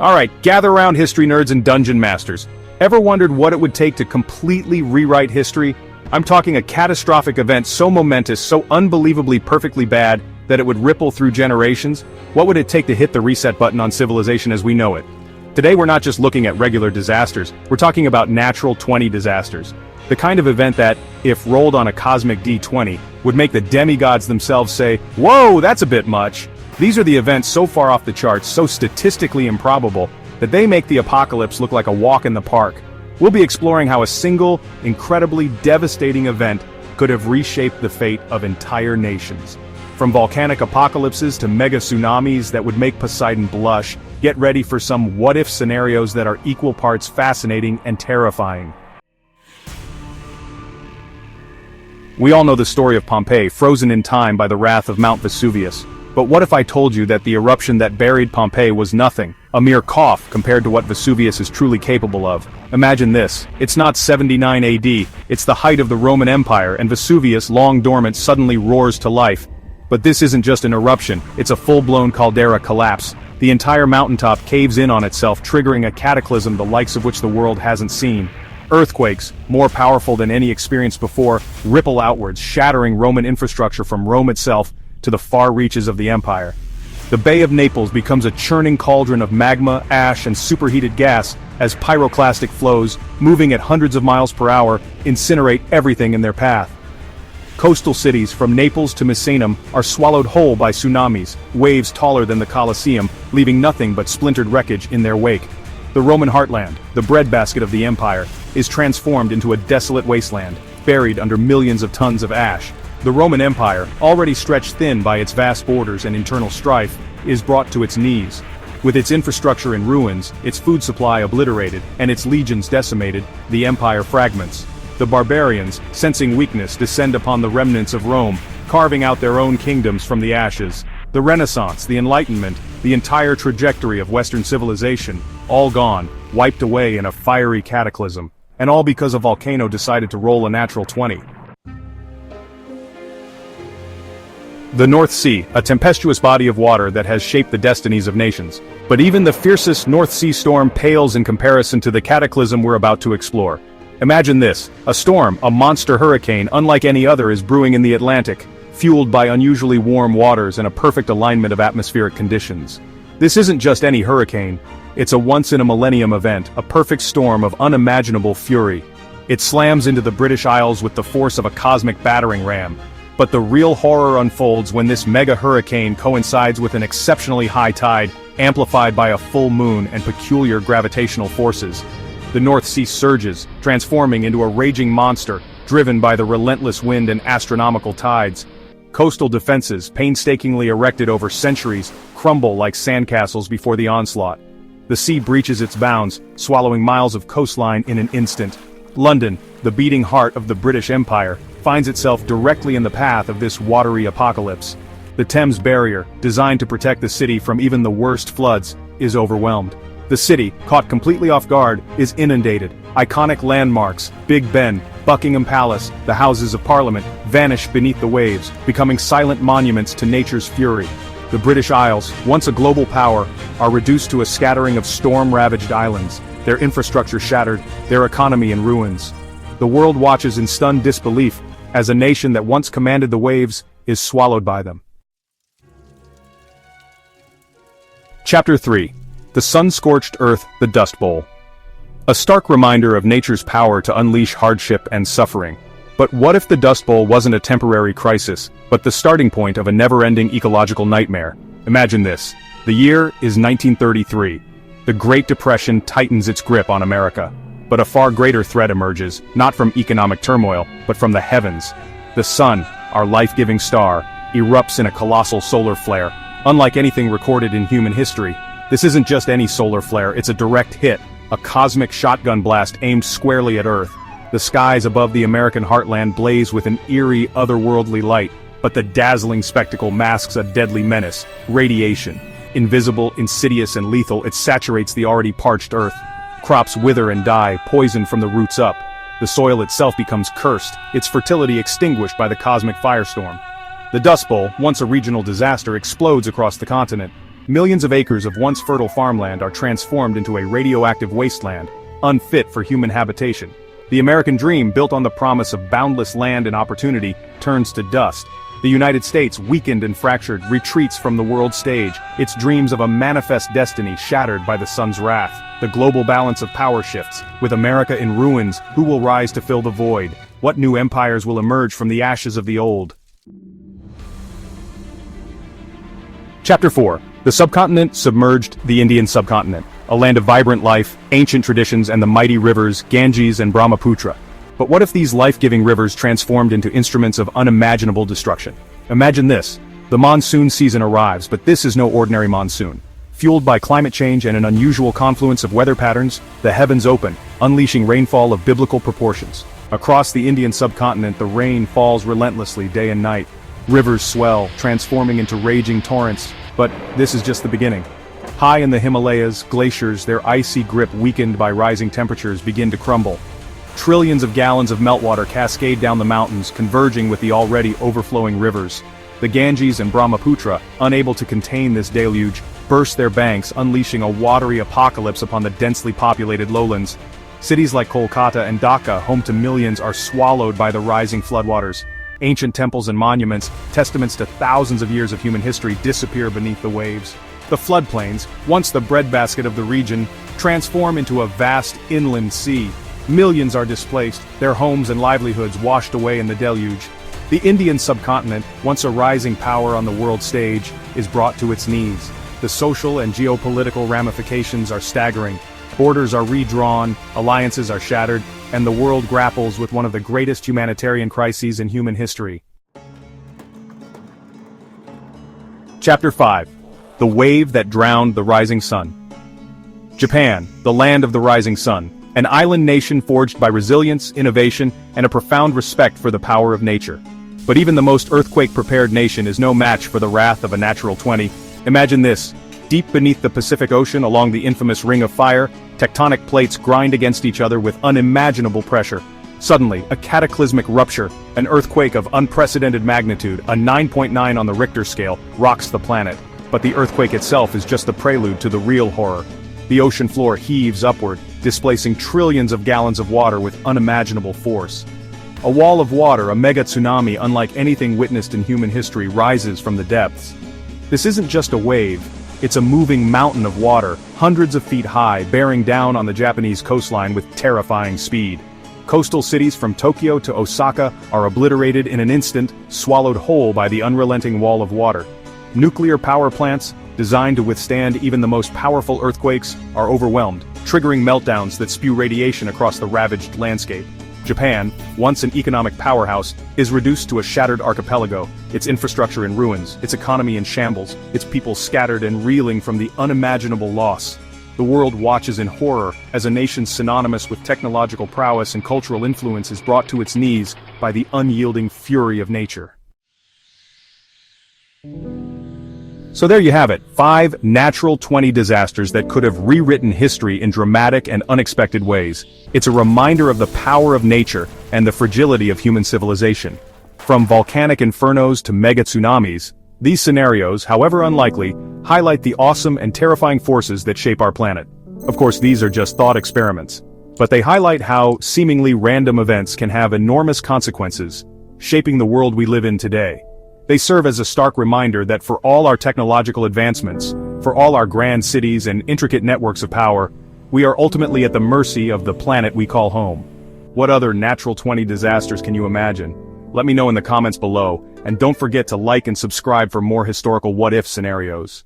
Alright, gather around history nerds and dungeon masters. Ever wondered what it would take to completely rewrite history? I'm talking a catastrophic event so momentous, so unbelievably perfectly bad, that it would ripple through generations. What would it take to hit the reset button on civilization as we know it? Today we're not just looking at regular disasters, we're talking about natural 20 disasters. The kind of event that, if rolled on a cosmic D20, would make the demigods themselves say, "Whoa, that's a bit much." These are the events so far off the charts, so statistically improbable, that they make the apocalypse look like a walk in the park. We'll be exploring how a single, incredibly devastating event could have reshaped the fate of entire nations. From volcanic apocalypses to mega tsunamis that would make Poseidon blush, get ready for some what-if scenarios that are equal parts fascinating and terrifying. We all know the story of Pompeii, frozen in time by the wrath of Mount Vesuvius. But what if I told you that the eruption that buried Pompeii was nothing, a mere cough compared to what Vesuvius is truly capable of? Imagine this, it's not 79 AD, it's the height of the Roman Empire, and Vesuvius, long dormant, suddenly roars to life. But this isn't just an eruption, it's a full-blown caldera collapse. The entire mountaintop caves in on itself, triggering a cataclysm the likes of which the world hasn't seen. Earthquakes, more powerful than any experienced before, ripple outwards, shattering Roman infrastructure from Rome itself to the far reaches of the empire. The Bay of Naples becomes a churning cauldron of magma, ash, and superheated gas as pyroclastic flows, moving at hundreds of miles per hour, incinerate everything in their path. Coastal cities from Naples to Misenum are swallowed whole by tsunamis, waves taller than the Colosseum, leaving nothing but splintered wreckage in their wake. The Roman heartland, the breadbasket of the empire, is transformed into a desolate wasteland, buried under millions of tons of ash. The Roman Empire, already stretched thin by its vast borders and internal strife, is brought to its knees. With its infrastructure in ruins, its food supply obliterated, and its legions decimated, the empire fragments. The barbarians, sensing weakness, descend upon the remnants of Rome, carving out their own kingdoms from the ashes. The Renaissance, the Enlightenment, the entire trajectory of Western civilization, all gone, wiped away in a fiery cataclysm. And all because a volcano decided to roll a natural 20. The North Sea, a tempestuous body of water that has shaped the destinies of nations. But even the fiercest North Sea storm pales in comparison to the cataclysm we're about to explore. Imagine this, a storm, a monster hurricane unlike any other is brewing in the Atlantic, fueled by unusually warm waters and a perfect alignment of atmospheric conditions. This isn't just any hurricane, it's a once-in-a-millennium event, a perfect storm of unimaginable fury. It slams into the British Isles with the force of a cosmic battering ram. But the real horror unfolds when this mega hurricane coincides with an exceptionally high tide, amplified by a full moon and peculiar gravitational forces. The North Sea surges, transforming into a raging monster, driven by the relentless wind and astronomical tides. Coastal defenses, painstakingly erected over centuries, crumble like sandcastles before the onslaught. The sea breaches its bounds, swallowing miles of coastline in an instant. London, the beating heart of the British Empire, finds itself directly in the path of this watery apocalypse. The Thames barrier, designed to protect the city from even the worst floods, is overwhelmed. The city, caught completely off guard, is inundated. Iconic landmarks, Big Ben, Buckingham Palace, the Houses of Parliament, vanish beneath the waves, becoming silent monuments to nature's fury. The British Isles, once a global power, are reduced to a scattering of storm-ravaged islands, their infrastructure shattered, their economy in ruins. The world watches in stunned disbelief, as a nation that once commanded the waves is swallowed by them. Chapter 3. The Sun-Scorched Earth, the Dust Bowl. A stark reminder of nature's power to unleash hardship and suffering. But what if the Dust Bowl wasn't a temporary crisis, but the starting point of a never-ending ecological nightmare? Imagine this. The year is 1933. The Great Depression tightens its grip on America. But a far greater threat emerges, not from economic turmoil, but from the heavens. The sun, our life-giving star, erupts in a colossal solar flare, unlike anything recorded in human history. This isn't just any solar flare, it's a direct hit, a cosmic shotgun blast aimed squarely at Earth. The skies above the American heartland blaze with an eerie, otherworldly light, but the dazzling spectacle masks a deadly menace: radiation. Invisible, insidious, and lethal, it saturates the already parched Earth. Crops wither and die, poisoned from the roots up. The soil itself becomes cursed, its fertility extinguished by the cosmic firestorm. The Dust Bowl, once a regional disaster, explodes across the continent. Millions of acres of once fertile farmland are transformed into a radioactive wasteland, unfit for human habitation. The American dream, built on the promise of boundless land and opportunity, turns to dust. The United States, weakened and fractured, retreats from the world stage, its dreams of a manifest destiny shattered by the sun's wrath. The global balance of power shifts. With America in ruins, who will rise to fill the void? What new empires will emerge from the ashes of the old? Chapter 4. The subcontinent submerged the Indian subcontinent, a land of vibrant life, ancient traditions, and the mighty rivers Ganges and Brahmaputra. But what if these life-giving rivers transformed into instruments of unimaginable destruction? Imagine this. The monsoon season arrives, but this is no ordinary monsoon. Fueled by climate change and an unusual confluence of weather patterns, the heavens open, unleashing rainfall of biblical proportions. Across the Indian subcontinent, the rain falls relentlessly day and night. Rivers swell, transforming into raging torrents. But this is just the beginning. High in the Himalayas, glaciers, their icy grip weakened by rising temperatures, begin to crumble. Trillions of gallons of meltwater cascade down the mountains, converging with the already overflowing rivers. The Ganges and Brahmaputra, unable to contain this deluge, burst their banks, unleashing a watery apocalypse upon the densely populated lowlands. Cities like Kolkata and Dhaka, home to millions, are swallowed by the rising floodwaters. Ancient temples and monuments, testaments to thousands of years of human history, disappear beneath the waves. The floodplains, once the breadbasket of the region, transform into a vast inland sea. Millions are displaced, their homes and livelihoods washed away in the deluge. The Indian subcontinent, once a rising power on the world stage, is brought to its knees. The social and geopolitical ramifications are staggering. Borders are redrawn, alliances are shattered, and the world grapples with one of the greatest humanitarian crises in human history. Chapter 5. The Wave That Drowned the Rising Sun. Japan, the land of the rising sun, an island nation forged by resilience, innovation, and a profound respect for the power of nature. But even the most earthquake-prepared nation is no match for the wrath of a natural 20. Imagine this. Deep beneath the Pacific Ocean, along the infamous Ring of Fire, tectonic plates grind against each other with unimaginable pressure. Suddenly, a cataclysmic rupture, an earthquake of unprecedented magnitude, a 9.9 on the Richter scale, rocks the planet. But the earthquake itself is just the prelude to the real horror. The ocean floor heaves upward, displacing trillions of gallons of water with unimaginable force. A wall of water, a megatsunami unlike anything witnessed in human history, rises from the depths. This isn't just a wave. It's a moving mountain of water, hundreds of feet high, bearing down on the Japanese coastline with terrifying speed. Coastal cities from Tokyo to Osaka are obliterated in an instant, swallowed whole by the unrelenting wall of water. Nuclear power plants, designed to withstand even the most powerful earthquakes, are overwhelmed, triggering meltdowns that spew radiation across the ravaged landscape. Japan, once an economic powerhouse, is reduced to a shattered archipelago, its infrastructure in ruins, its economy in shambles, its people scattered and reeling from the unimaginable loss. The world watches in horror as a nation synonymous with technological prowess and cultural influence is brought to its knees by the unyielding fury of nature. So there you have it, 5 natural 20 disasters that could have rewritten history in dramatic and unexpected ways. It's a reminder of the power of nature and the fragility of human civilization. From volcanic infernos to mega tsunamis, these scenarios, however unlikely, highlight the awesome and terrifying forces that shape our planet. Of course, these are just thought experiments, but they highlight how seemingly random events can have enormous consequences, shaping the world we live in today. They serve as a stark reminder that for all our technological advancements, for all our grand cities and intricate networks of power, we are ultimately at the mercy of the planet we call home. What other natural 20 disasters can you imagine? Let me know in the comments below, and don't forget to like and subscribe for more historical what-if scenarios.